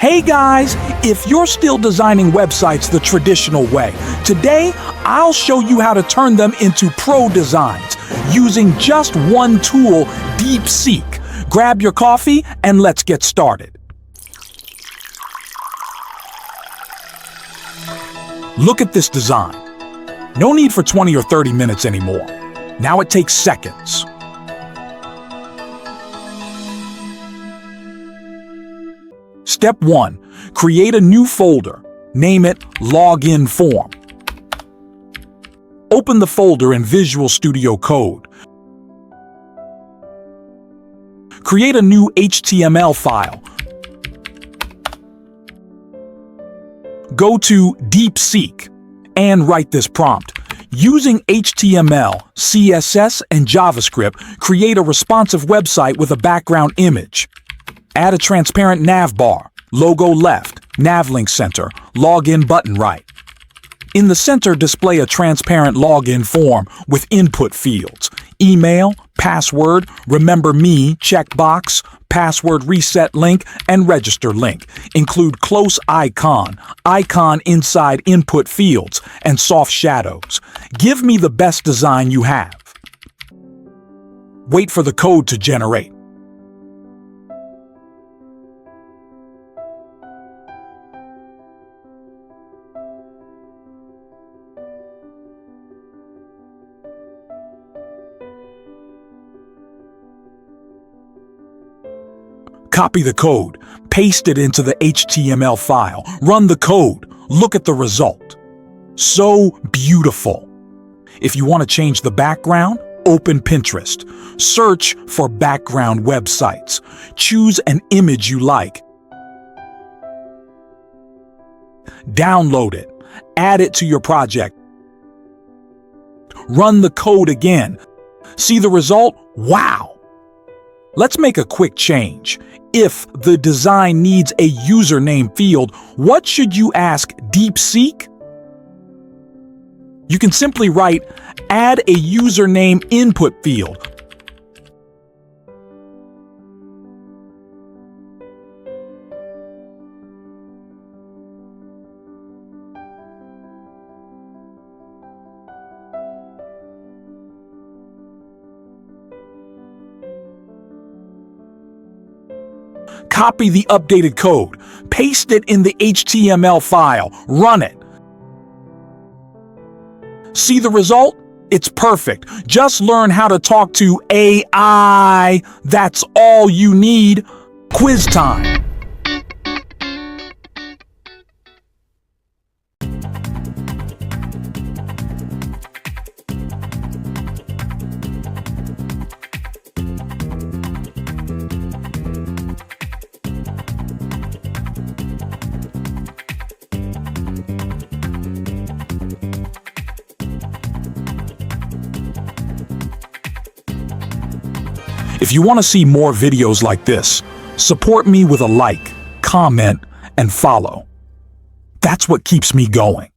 Hey guys, if you're still designing websites the traditional way, today I'll show you how to turn them into pro designs using just one tool, DeepSeek. Grab your coffee and let's get started. Look at this design. No need for 20 or 30 minutes anymore. Now it takes seconds. Step 1. Create a new folder. Name it Login Form. Open the folder in Visual Studio Code. Create a new HTML file. Go to DeepSeek and write this prompt. Using HTML, CSS, and JavaScript, create a responsive website with a background image. Add a transparent nav bar, logo left, nav link center, login button right. In the center, display a transparent login form with input fields: email, password, remember me checkbox, password reset link, and register link. Include close icon, icon inside input fields, and soft shadows. Give me the best design you have. Wait for the code to generate. Copy the code, paste it into the HTML file, run the code, look at the result. So beautiful. If you want to change the background, open Pinterest. Search for background websites. Choose an image you like. Download it. Add it to your project. Run the code again. See the result? Wow! Let's make a quick change. If the design needs a username field, what should you ask DeepSeek? You can simply write, add a username input field. Copy the updated code, paste it in the HTML file, run it. See the result? It's perfect. Just learn how to talk to AI. That's all you need. Quiz time. If you want to see more videos like this, support me with a like, comment, and follow. That's what keeps me going.